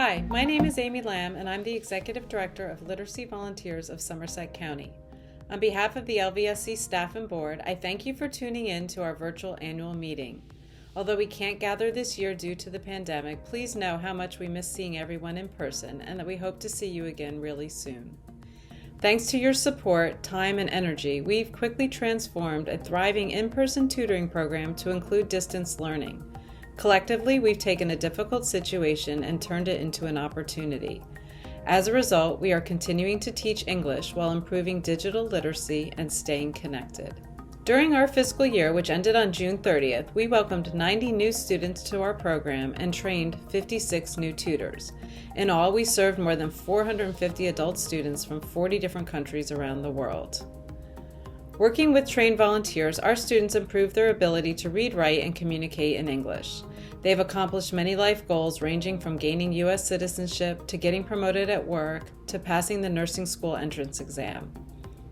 Hi, my name is Amy Lamb, and I'm the Executive Director of Literacy Volunteers of Somerset County. On behalf of the Lvsc staff and board, I thank you for tuning in to our virtual annual meeting. Although we can't gather this year due to the pandemic, please know how much we miss seeing everyone in person and that we hope to see you again really soon. Thanks to your support, time, and energy, we've quickly transformed a thriving in-person tutoring program to include distance learning. Collectively, we've taken a difficult situation and turned it into an opportunity. As a result, we are continuing to teach English while improving digital literacy and staying connected. During our fiscal year, which ended on June 30th, we welcomed 90 new students to our program and trained 56 new tutors. In all, we served more than 450 adult students from 40 different countries around the world. Working with trained volunteers, our students improved their ability to read, write, and communicate in English. They have accomplished many life goals ranging from gaining U.S. citizenship to getting promoted at work to passing the nursing school entrance exam.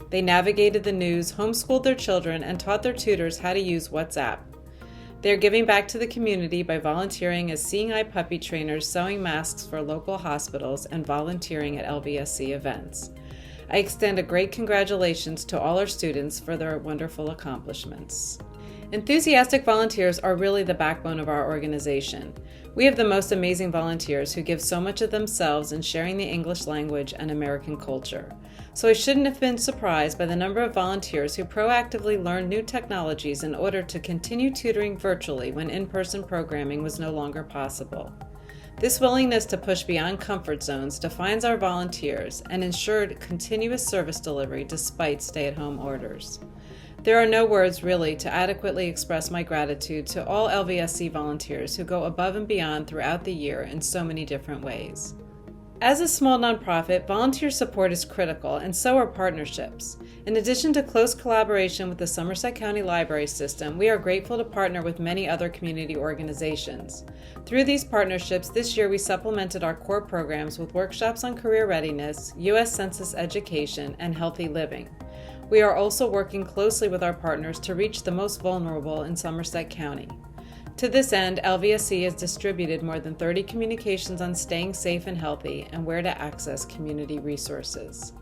They navigated the news, homeschooled their children, and taught their tutors how to use WhatsApp. They are giving back to the community by volunteering as Seeing Eye puppy trainers, sewing masks for local hospitals, and volunteering at Lvsc events. I extend a great congratulations to all our students for their wonderful accomplishments. Enthusiastic volunteers are really the backbone of our organization. We have the most amazing volunteers who give so much of themselves in sharing the English language and American culture. So I shouldn't have been surprised by the number of volunteers who proactively learned new technologies in order to continue tutoring virtually when in-person programming was no longer possible. This willingness to push beyond comfort zones defines our volunteers and ensured continuous service delivery despite stay-at-home orders. There are no words really to adequately express my gratitude to all Lvsc volunteers who go above and beyond throughout the year in so many different ways. As a small nonprofit, volunteer support is critical, and so are partnerships. In addition to close collaboration with the Somerset County Library System, we are grateful to partner with many other community organizations. Through these partnerships, this year we supplemented our core programs with workshops on career readiness, U.S. Census education, and healthy living. We are also working closely with our partners to reach the most vulnerable in Somerset County. To this end, Lvsc has distributed more than 30 communications on staying safe and healthy and where to access community resources.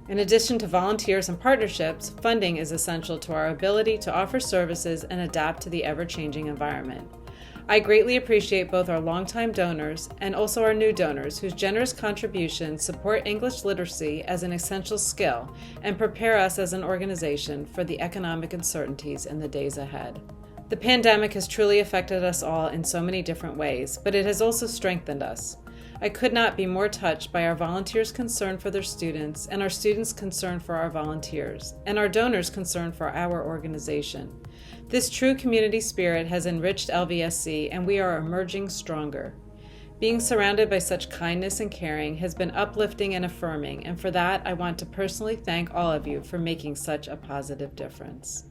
In addition to volunteers and partnerships, funding is essential to our ability to offer services and adapt to the ever-changing environment. I greatly appreciate both our longtime donors and also our new donors whose generous contributions support English literacy as an essential skill and prepare us as an organization for the economic uncertainties in the days ahead. The pandemic has truly affected us all in so many different ways, but it has also strengthened us. I could not be more touched by our volunteers' concern for their students, and our students' concern for our volunteers, and our donors' concern for our organization. This true community spirit has enriched Lvsc, and we are emerging stronger. Being surrounded by such kindness and caring has been uplifting and affirming, and for that I want to personally thank all of you for making such a positive difference.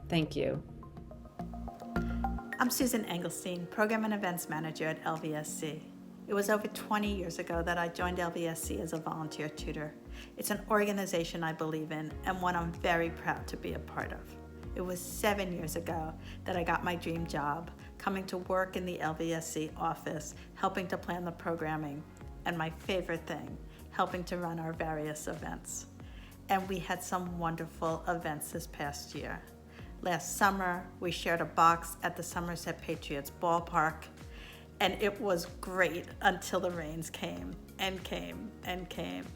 Thank you. I'm Susan Engelstein, Program and Events Manager at Lvsc. It was over 20 years ago that I joined Lvsc as a volunteer tutor. It's an organization I believe in and one I'm very proud to be a part of. It was 7 years ago that I got my dream job, coming to work in the Lvsc office, helping to plan the programming, and my favorite thing, helping to run our various events. And we had some wonderful events this past year. Last summer, we shared a box at the Somerset Patriots ballpark, and it was great until the rains came and came and came.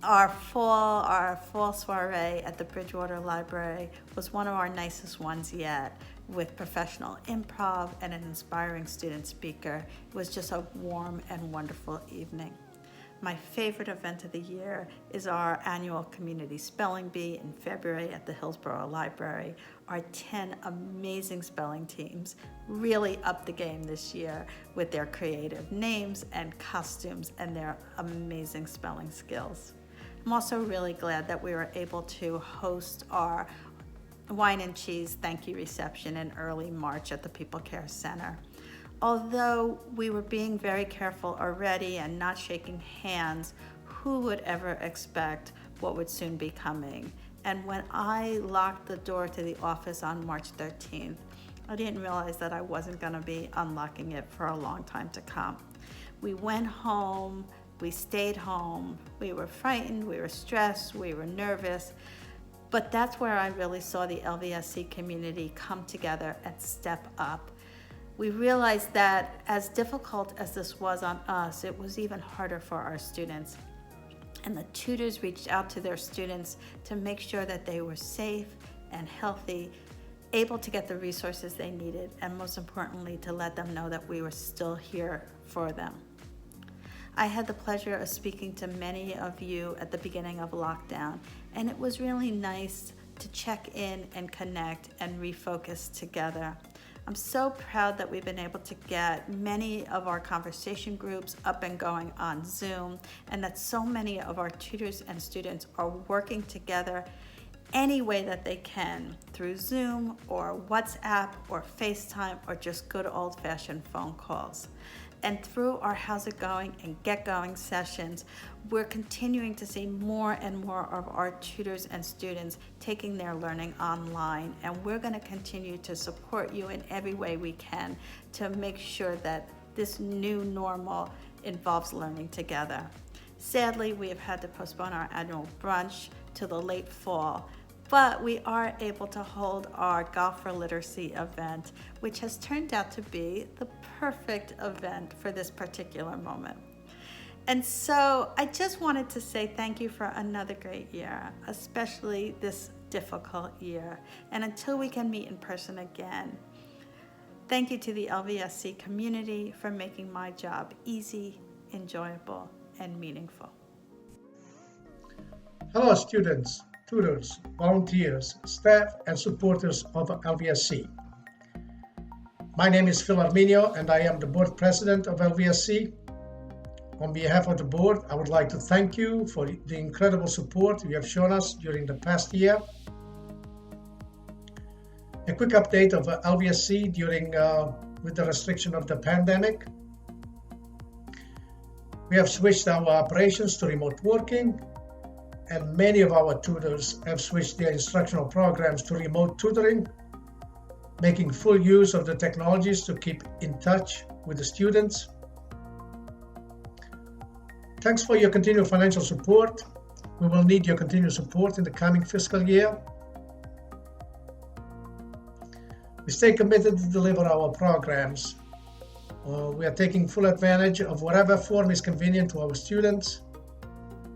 Our fall soiree at the Bridgewater Library was one of our nicest ones yet, with professional improv and an inspiring student speaker. It was just a warm and wonderful evening. My favorite event of the year is our annual Community Spelling Bee in February at the Hillsborough Library. Our 10 amazing spelling teams really upped the game this year with their creative names and costumes and their amazing spelling skills. I'm also really glad that we were able to host our wine and cheese thank you reception in early March at the People Care Center. Although we were being very careful already and not shaking hands, who would ever expect what would soon be coming? And when I locked the door to the office on March 13th, I didn't realize that I wasn't going to be unlocking it for a long time to come. We went home, we stayed home, we were frightened, we were stressed, we were nervous, but that's where I really saw the LVSC community come together and step up. We realized that as difficult as this was on us, it was even harder for our students. And the tutors reached out to their students to make sure that they were safe and healthy, able to get the resources they needed, and most importantly, to let them know that we were still here for them. I had the pleasure of speaking to many of you at the beginning of lockdown, and it was really nice to check in and connect and refocus together. I'm so proud that we've been able to get many of our conversation groups up and going on Zoom, and that so many of our tutors and students are working together any way that they can through Zoom or WhatsApp or FaceTime or just good old-fashioned phone calls. And through our How's It Going and Get Going sessions, we're continuing to see more and more of our tutors and students taking their learning online. And we're going to continue to support you in every way we can to make sure that this new normal involves learning together. Sadly, we have had to postpone our annual brunch to the late fall, but we are able to hold our Golf for Literacy event, which has turned out to be the perfect event for this particular moment. And so I just wanted to say thank you for another great year, especially this difficult year. And until we can meet in person again, thank you to the LVSC community for making my job easy, enjoyable, and meaningful. Hello students, tutors, volunteers, staff and supporters of Lvsc. My name is Phil Arminio and I am the board president of Lvsc. On behalf of the board, I would like to thank you for the incredible support you have shown us during the past year. A quick update of Lvsc with the restriction of the pandemic. We have switched our operations to remote working, and many of our tutors have switched their instructional programs to remote tutoring, making full use of the technologies to keep in touch with the students. Thanks for your continued financial support. We will need your continued support in the coming fiscal year. We stay committed to deliver our programs. We are taking full advantage of whatever form is convenient to our students,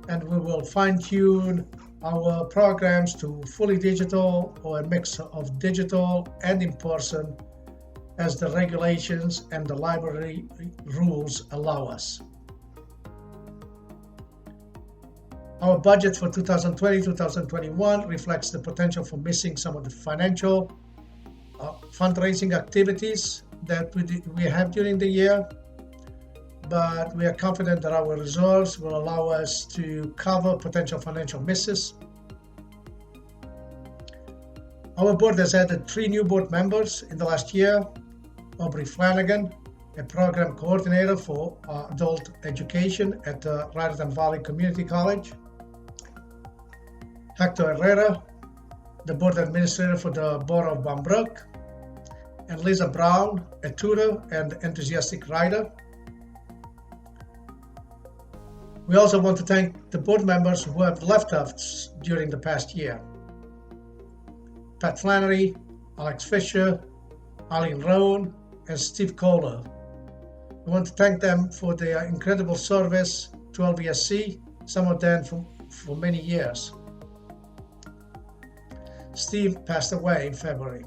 and we will fine-tune our programs to fully digital or a mix of digital and in-person as the regulations and the library rules allow us. Our budget for 2020-2021 reflects the potential for missing some of the financial fundraising activities that we have during the year, but we are confident that our reserves will allow us to cover potential financial misses. Our board has added 3 new board members in the last year. Aubrey Flanagan, a program coordinator for adult education at Raritan Valley Community College. Hector Herrera, the board administrator for the Borough of Bombrook. And Lisa Brown, a tutor and enthusiastic writer. We also want to thank the board members who have left us during the past year. Pat Flannery, Alex Fisher, Arlene Rowan, and Steve Kohler. We want to thank them for their incredible service to Lvsc, some of them for many years. Steve passed away in February.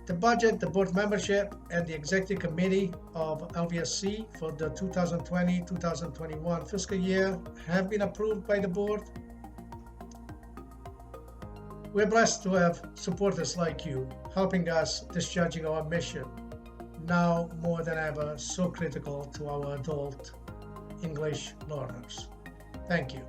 The budget, the board membership, and the executive committee of Lvsc for the 2020-2021 fiscal year have been approved by the board. We're blessed to have supporters like you, helping us discharging our mission, now more than ever so critical to our adult English learners. Thank you.